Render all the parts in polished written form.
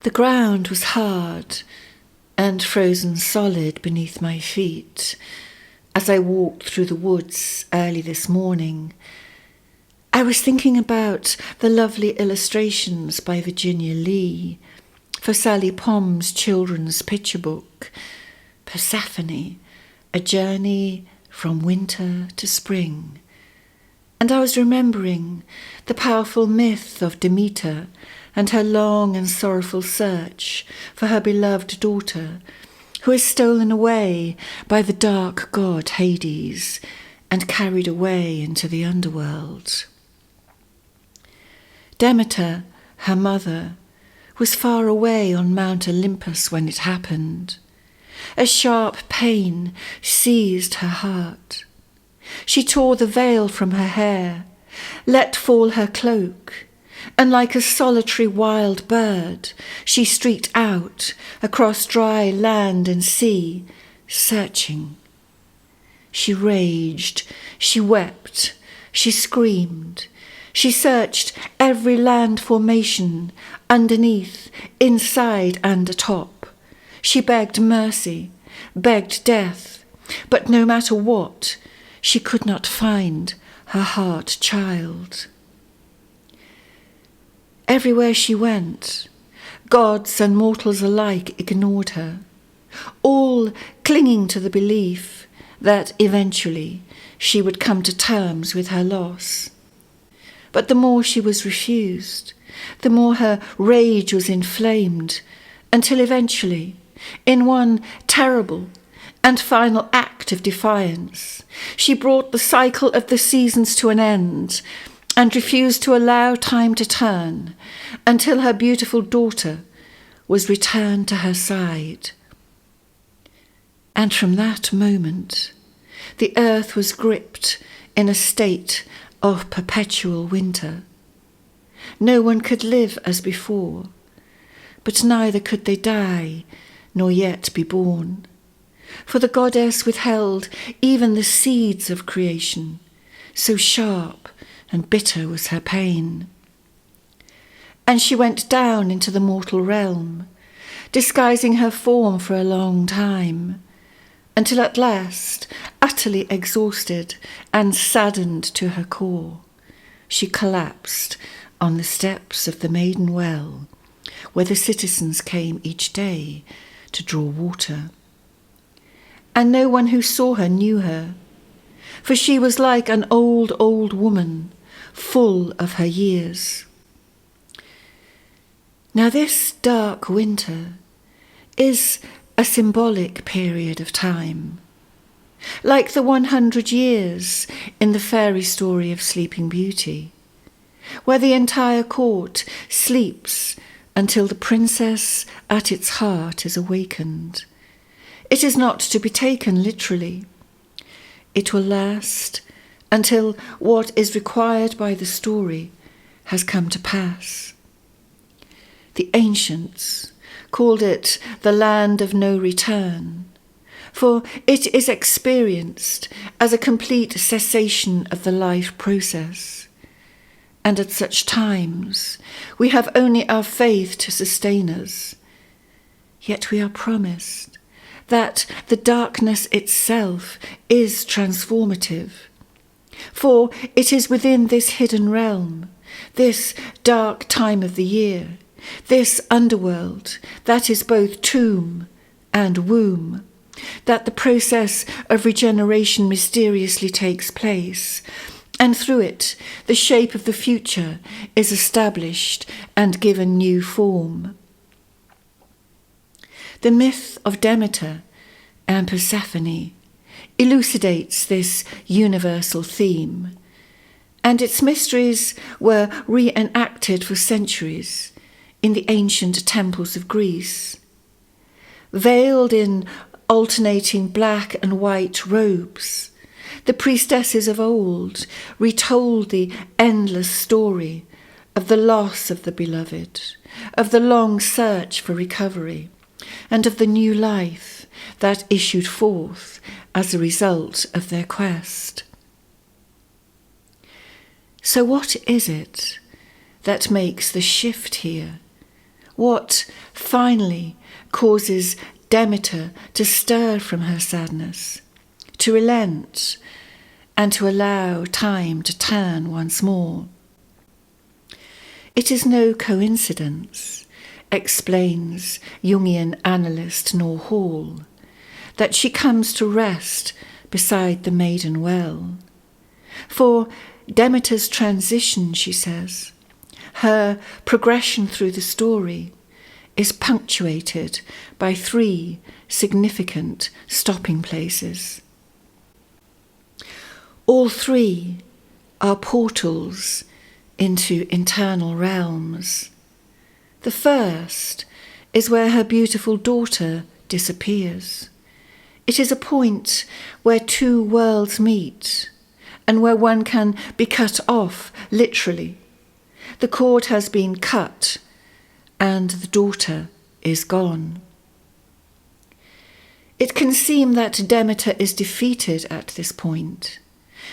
The ground was hard and frozen solid beneath my feet as I walked through the woods early this morning. I was thinking about the lovely illustrations by Virginia Lee for Sally Pom's children's picture book, Persephone, A Journey from Winter to Spring. And I was remembering the powerful myth of Demeter and her long and sorrowful search for her beloved daughter, who is stolen away by the dark god Hades and carried away into the underworld. Demeter, her mother, was far away on Mount Olympus when it happened. A sharp pain seized her heart. She tore the veil from her hair, let fall her cloak, and like a solitary wild bird, she streaked out across dry land and sea, searching. She raged, she wept, she screamed. She searched every land formation, underneath, inside and atop. She begged mercy, begged death, but no matter what, she could not find her heart child. Everywhere she went, gods and mortals alike ignored her, all clinging to the belief that eventually she would come to terms with her loss. But the more she was refused, the more her rage was inflamed, until eventually, in one terrible and final act of defiance, she brought the cycle of the seasons to an end and refused to allow time to turn until her beautiful daughter was returned to her side. And from that moment, the earth was gripped in a state of perpetual winter. No one could live as before, but neither could they die nor yet be born. For the goddess withheld even the seeds of creation, so sharp and bitter was her pain. And she went down into the mortal realm, disguising her form for a long time, until at last, utterly exhausted and saddened to her core, she collapsed on the steps of the Maiden Well, where the citizens came each day to draw water. And no one who saw her knew her, for she was like an old woman, full of her years. Now this dark winter is a symbolic period of time, like the 100 years in the fairy story of Sleeping Beauty, where the entire court sleeps until the princess at its heart is awakened. It is not to be taken literally. It will last until what is required by the story has come to pass. The ancients called it the land of no return, for it is experienced as a complete cessation of the life process. And at such times, we have only our faith to sustain us. Yet we are promised that the darkness itself is transformative. For it is within this hidden realm, this dark time of the year, this underworld that is both tomb and womb, that the process of regeneration mysteriously takes place, and through it the shape of the future is established and given new form. The myth of Demeter and Persephone elucidates this universal theme, and its mysteries were reenacted for centuries in the ancient temples of Greece. Veiled in alternating black and white robes, the priestesses of old retold the endless story of the loss of the beloved, of the long search for recovery, and of the new life that issued forth as a result of their quest. So what is it that makes the shift here? What finally causes Demeter to stir from her sadness, to relent, and to allow time to turn once more? It is no coincidence, explains Jungian analyst Nor Hall, that she comes to rest beside the maiden well. For Demeter's transition, she says, her progression through the story, is punctuated by 3 significant stopping places. All 3 are portals into internal realms. The first is where her beautiful daughter disappears. It is a point where 2 worlds meet, and where one can be cut off, literally. The cord has been cut, and the daughter is gone. It can seem that Demeter is defeated at this point,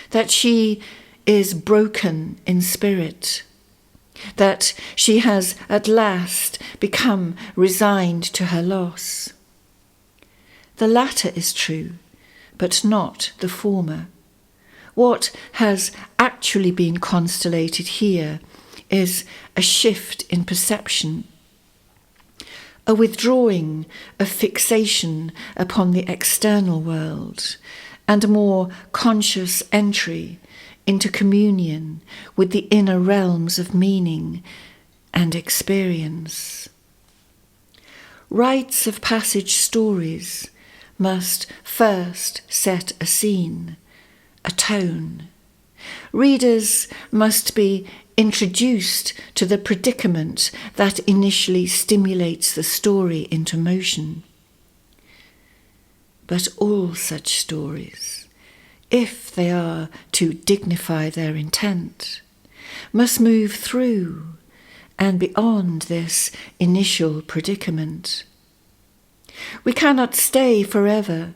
that she is broken in spirit, that she has at last become resigned to her loss. The latter is true, but not the former. What has actually been constellated here is a shift in perception, a withdrawing of fixation upon the external world, and a more conscious entry into communion with the inner realms of meaning and experience. Rites of passage stories must first set a scene, a tone. Readers must be introduced to the predicament that initially stimulates the story into motion. But all such stories, if they are to dignify their intent, must move through and beyond this initial predicament. We cannot stay forever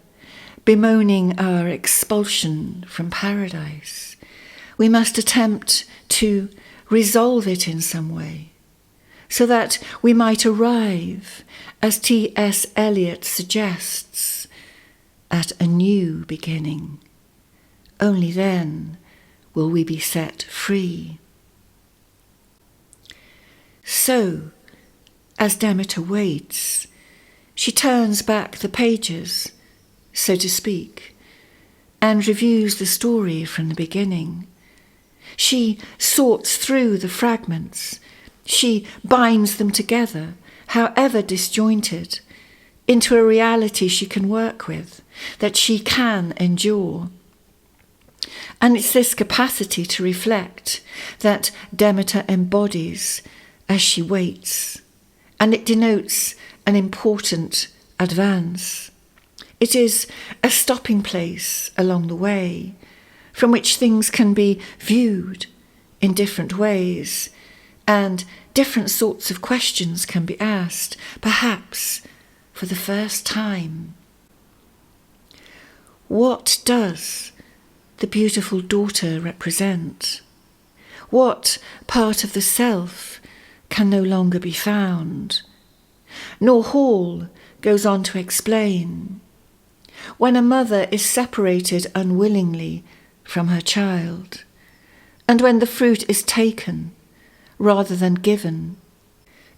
bemoaning our expulsion from paradise. We must attempt to resolve it in some way, so that we might arrive, as T.S. Eliot suggests, at a new beginning. Only then will we be set free. So, as Demeter waits, she turns back the pages, so to speak, and reviews the story from the beginning. She sorts through the fragments. She binds them together, however disjointed, into a reality she can work with, that she can endure. And it's this capacity to reflect that Demeter embodies as she waits, and it denotes an important advance. It is a stopping place along the way, from which things can be viewed in different ways, and different sorts of questions can be asked, perhaps for the first time. What does the beautiful daughter represent? What part of the self can no longer be found? Nor Hall goes on to explain, when a mother is separated unwillingly from her child, and when the fruit is taken rather than given,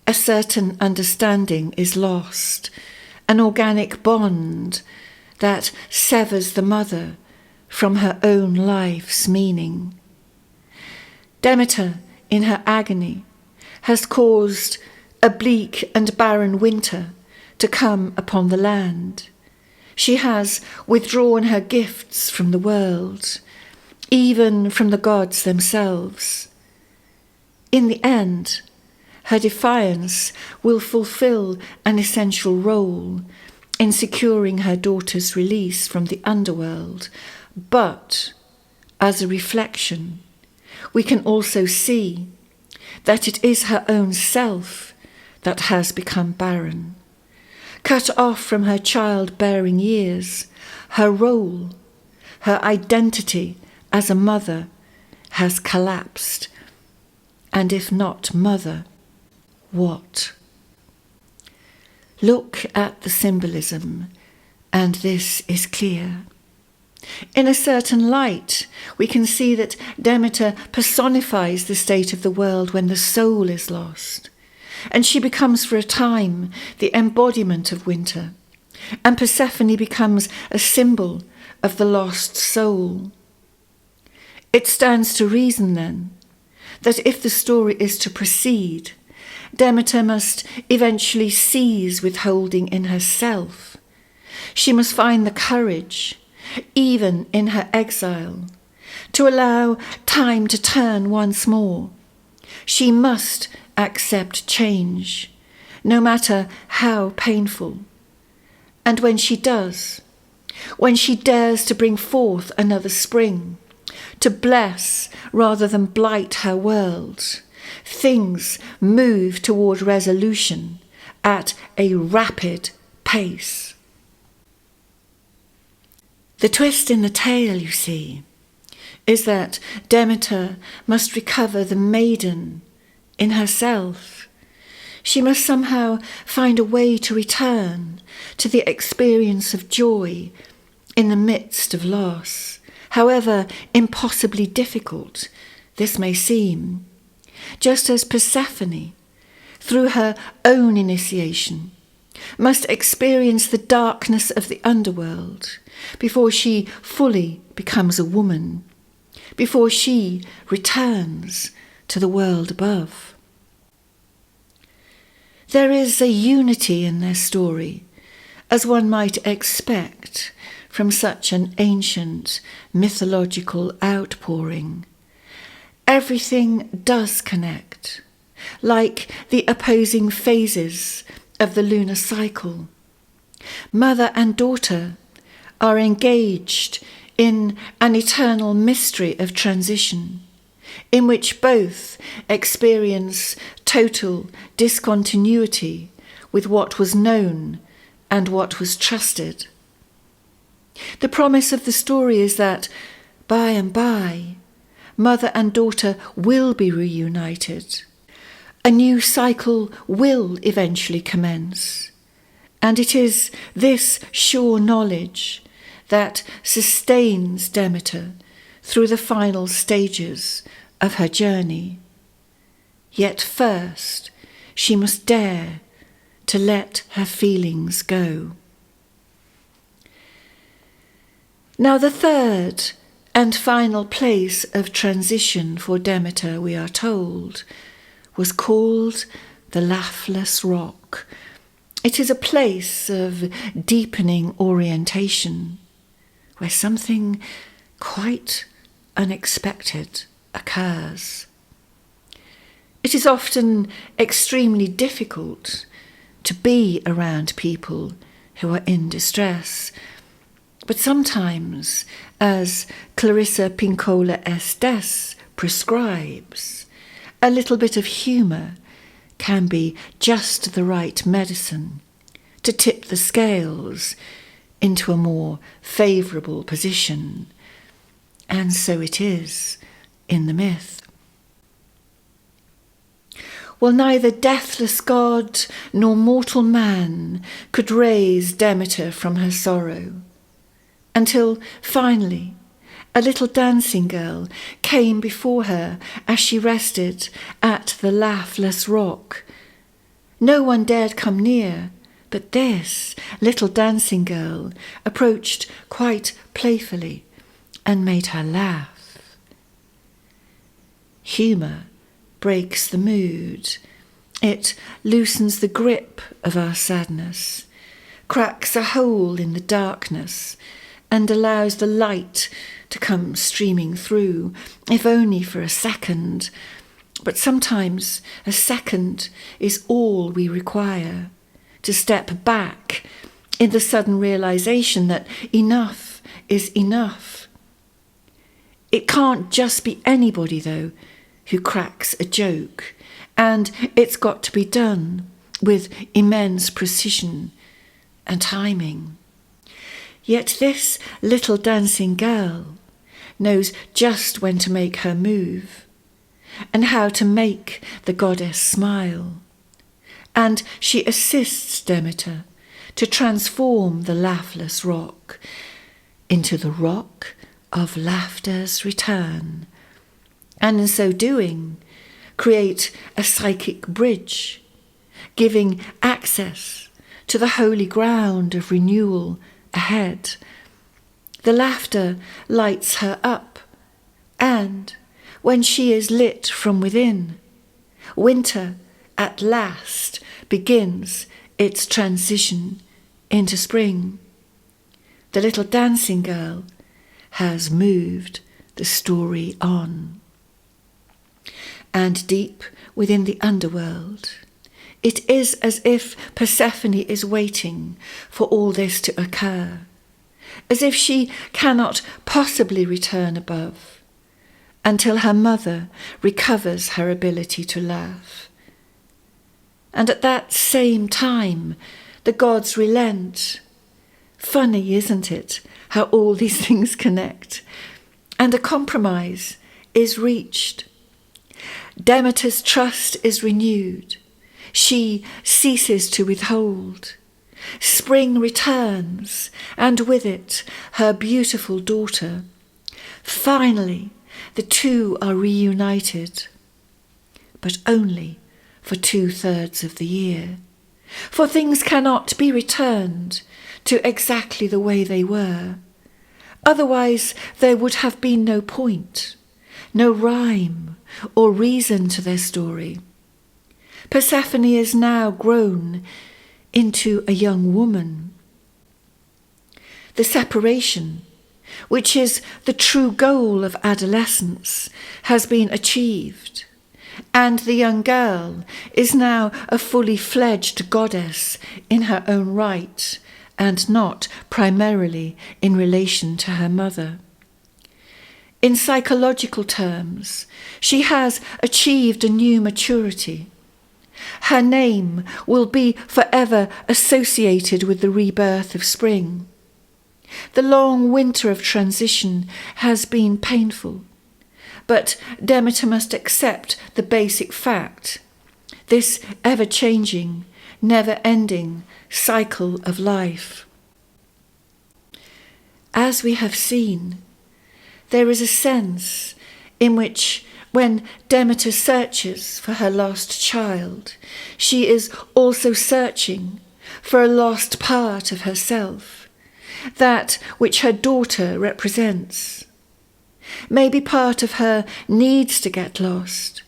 a certain understanding is lost, an organic bond that severs the mother from her own life's meaning. Demeter, in her agony, has caused a bleak and barren winter to come upon the land. She has withdrawn her gifts from the world, even from the gods themselves. In the end, her defiance will fulfill an essential role in securing her daughter's release from the underworld, but as a reflection, we can also see that it is her own self that has become barren. Cut off from her childbearing years, her role, her identity as a mother has collapsed. And if not mother, what? Look at the symbolism, and this is clear. In a certain light, we can see that Demeter personifies the state of the world when the soul is lost, and she becomes for a time the embodiment of winter, and Persephone becomes a symbol of the lost soul. It stands to reason, then, that if the story is to proceed, Demeter must eventually cease withholding in herself. She must find the courage, even in her exile, to allow time to turn once more. She must accept change, no matter how painful. And when she does, when she dares to bring forth another spring, to bless rather than blight her world, things move toward resolution at a rapid pace. The twist in the tale, you see, is that Demeter must recover the maiden in herself. She must somehow find a way to return to the experience of joy in the midst of loss, however impossibly difficult this may seem, just as Persephone, through her own initiation, must experience the darkness of the underworld before she fully becomes a woman, before she returns to the world above. There is a unity in their story, as one might expect from such an ancient mythological outpouring. Everything does connect, like the opposing phases of the lunar cycle. Mother and daughter are engaged in an eternal mystery of transition, in which both experience total discontinuity with what was known and what was trusted. The promise of the story is that, by and by, mother and daughter will be reunited. A new cycle will eventually commence, and it is this sure knowledge that sustains Demeter through the final stages of her journey. Yet first, she must dare to let her feelings go. Now, the third and final place of transition for Demeter, we are told, was called the Laughless Rock. It is a place of deepening orientation, where something quite unexpected occurs. It is often extremely difficult to be around people who are in distress, but sometimes, as Clarissa Pinkola Estes prescribes, a little bit of humour can be just the right medicine to tip the scales into a more favourable position. And so it is in the myth. Well, neither deathless god nor mortal man could raise Demeter from her sorrow, until finally a little dancing girl came before her as she rested at the Laughless Rock. No one dared come near, but this little dancing girl approached quite playfully and made her laugh. Humour breaks the mood. It loosens the grip of our sadness, cracks a hole in the darkness, and allows the light to come streaming through, if only for a second. But sometimes a second is all we require to step back in the sudden realization that enough is enough. It can't just be anybody, though, who cracks a joke, and it's got to be done with immense precision and timing. Yet this little dancing girl knows just when to make her move and how to make the goddess smile. and she assists Demeter to transform the laughless rock into the rock of laughter's return, and in so doing create a psychic bridge, giving access to the holy ground of renewal ahead. The laughter lights her up, and when she is lit from within, winter at last begins its transition into spring. The little dancing girl has moved the story on. And deep within the underworld, it is as if Persephone is waiting for all this to occur, as if she cannot possibly return above until her mother recovers her ability to laugh. And at that same time, the gods relent. Funny, isn't it, how all these things connect? And a compromise is reached. Demeter's trust is renewed. She ceases to withhold. Spring returns, and with it her beautiful daughter. Finally, the two are reunited, but only for 2/3 of the year. For things cannot be returned to exactly the way they were. Otherwise, there would have been no point, no rhyme or reason to their story. Persephone is now grown into a young woman. The separation, which is the true goal of adolescence, has been achieved, and the young girl is now a fully fledged goddess in her own right, and not primarily in relation to her mother. In psychological terms, she has achieved a new maturity. Her name will be forever associated with the rebirth of spring. The long winter of transition has been painful, but Demeter must accept the basic fact, this ever-changing, never-ending cycle of life. As we have seen, there is a sense in which when Demeter searches for her lost child, she is also searching for a lost part of herself, that which her daughter represents. Maybe part of her needs to get lost.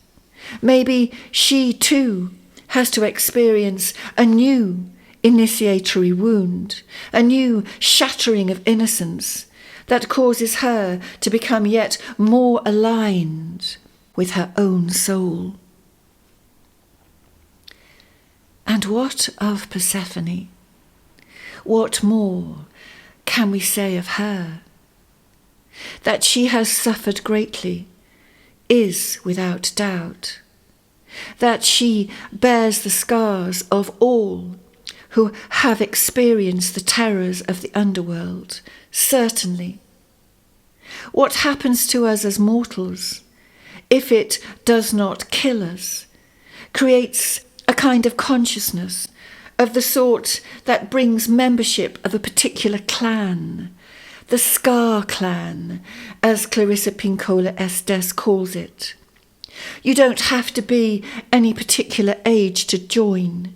Maybe she too has to experience a new initiatory wound, a new shattering of innocence that causes her to become yet more aligned with her own soul. And what of Persephone? What more can we say of her? That she has suffered greatly is without doubt. That she bears the scars of all who have experienced the terrors of the underworld, certainly. What happens to us as mortals, if it does not kill us, creates a kind of consciousness of the sort that brings membership of a particular clan, the Scar clan, as Clarissa Pinkola Estes calls it. You don't have to be any particular age to join.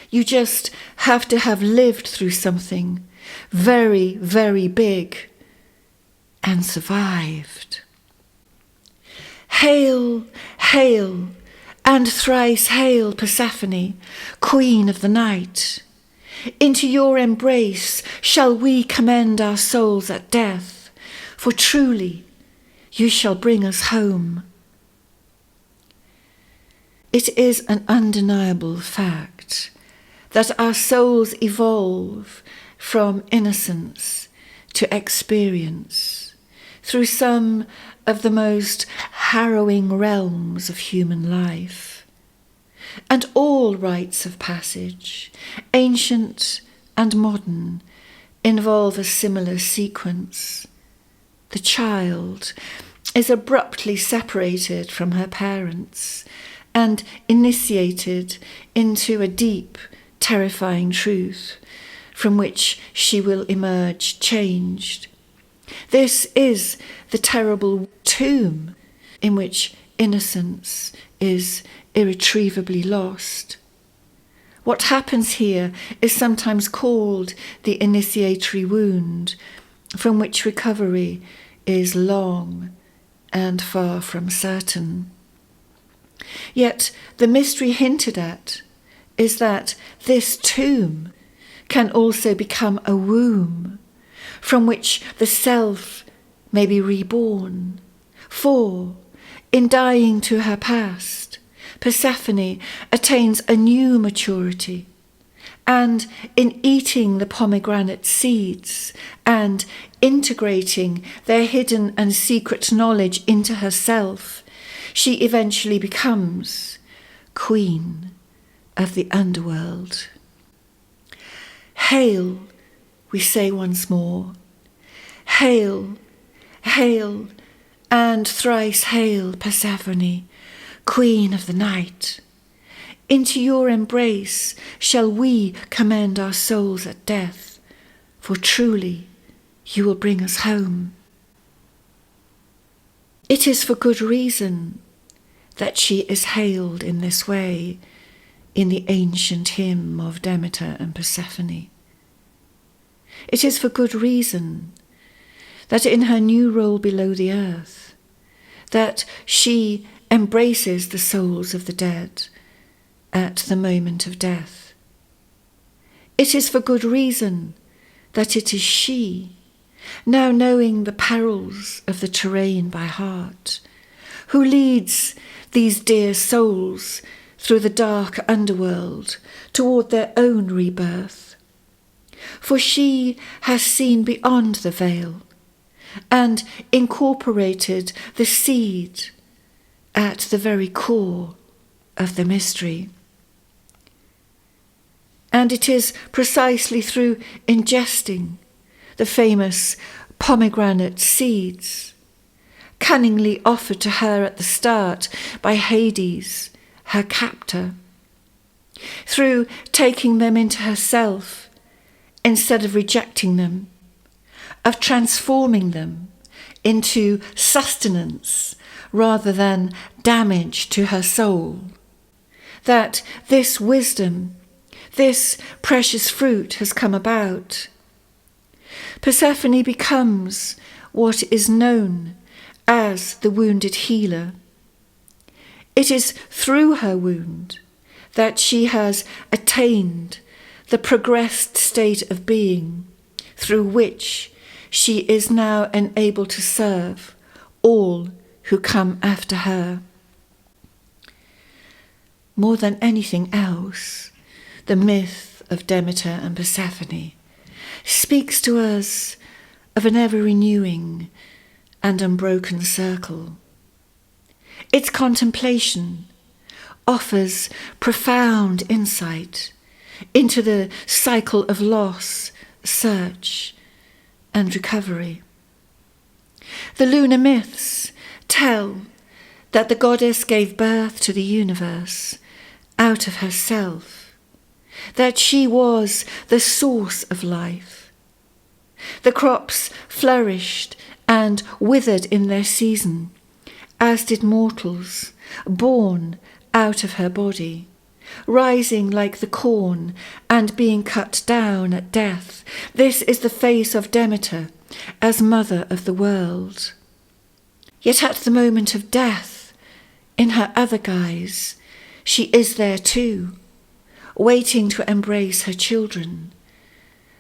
You just have to have lived through something very, very big and survived. Hail, hail, and thrice hail, Persephone, Queen of the Night. Into your embrace shall we commend our souls at death, for truly you shall bring us home. It is an undeniable fact that our souls evolve from innocence to experience through some of the most harrowing realms of human life. And all rites of passage, ancient and modern, involve a similar sequence. The child is abruptly separated from her parents and initiated into a deep, terrifying truth from which she will emerge changed. This is the terrible tomb in which innocence is irretrievably lost. What happens here is sometimes called the initiatory wound, from which recovery is long and far from certain. Yet the mystery hinted at is that this tomb can also become a womb from which the self may be reborn. For, in dying to her past, Persephone attains a new maturity, and in eating the pomegranate seeds and integrating their hidden and secret knowledge into herself, she eventually becomes queen of the underworld. Hail, we say once more. Hail, hail, and thrice hail, Persephone, queen of the night. Into your embrace shall we commend our souls at death, for truly you will bring us home. It is for good reason that she is hailed in this way in the ancient hymn of Demeter and Persephone. It is for good reason that in her new role below the earth, that she embraces the souls of the dead at the moment of death. It is for good reason that it is she, now knowing the perils of the terrain by heart, who leads these dear souls through the dark underworld toward their own rebirth. For she has seen beyond the veil and incorporated the seed at the very core of the mystery. And it is precisely through ingesting the famous pomegranate seeds, cunningly offered to her at the start by Hades, her captor, through taking them into herself instead of rejecting them, of transforming them into sustenance rather than damage to her soul, that this wisdom, this precious fruit has come about. Persephone becomes what is known as the wounded healer. It is through her wound that she has attained the progressed state of being through which she is now enabled to serve all who come after her. More than anything else, the myth of Demeter and Persephone speaks to us of an ever-renewing and unbroken circle. Its contemplation offers profound insight into the cycle of loss, search, and recovery. The lunar myths tell that the goddess gave birth to the universe out of herself, that she was the source of life. The crops flourished and withered in their season, as did mortals, born out of her body, rising like the corn and being cut down at death. This is the face of Demeter as mother of the world. Yet at the moment of death, in her other guise, she is there too, waiting to embrace her children,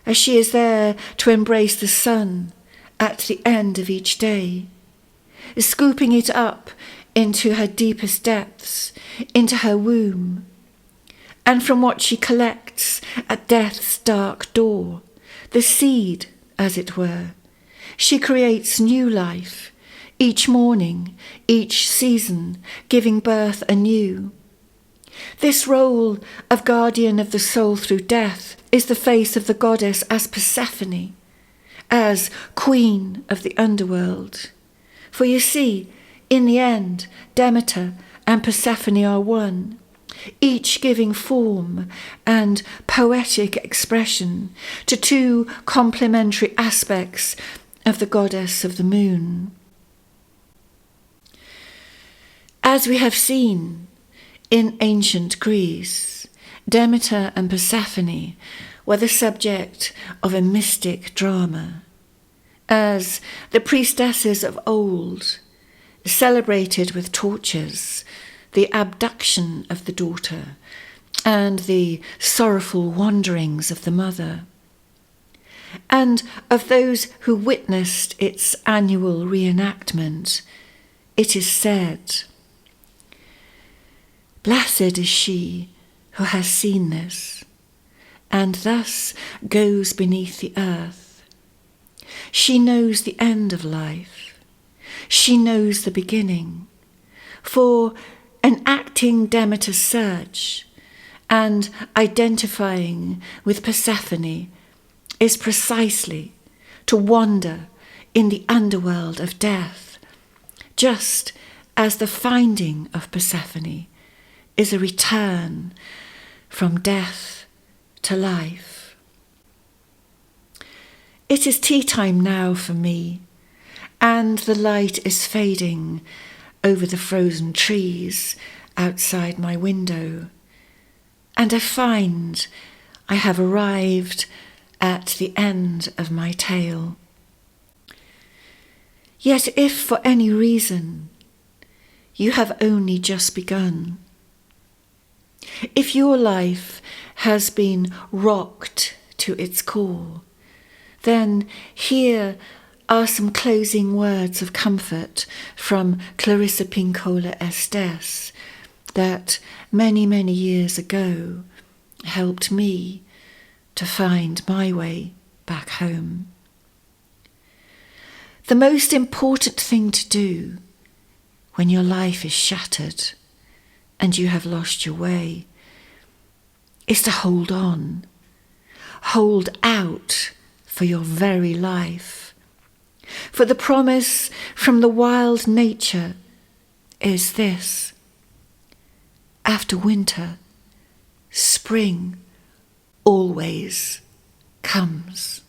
as she is there to embrace the sun at the end of each day, scooping it up into her deepest depths, into her womb, and from what she collects at death's dark door, the seed, as it were, she creates new life, each morning, each season, giving birth anew. This role of guardian of the soul through death is the face of the goddess as Persephone, as queen of the underworld. For you see, in the end, Demeter and Persephone are one, each giving form and poetic expression to two complementary aspects of the goddess of the moon. As we have seen in ancient Greece, Demeter and Persephone were the subject of a mystic drama, as the priestesses of old celebrated with torches the abduction of the daughter and the sorrowful wanderings of the mother, and of those who witnessed its annual reenactment. It is said, "Blessed is she who has seen this, and thus goes beneath the earth. She knows the end of life. She knows the beginning. For enacting Demeter's search and identifying with Persephone is precisely to wander in the underworld of death, just as the finding of Persephone is a return from death to life." It is tea time now for me, and the light is fading over the frozen trees outside my window, and I find I have arrived at the end of my tale. Yet if for any reason you have only just begun, if your life has been rocked to its core, then here are some closing words of comfort from Clarissa Pinkola Estes that many, many years ago helped me to find my way back home. The most important thing to do when your life is shattered and you have lost your way is to hold on, hold out for your very life. For the promise from the wild nature is this: after winter, spring always comes.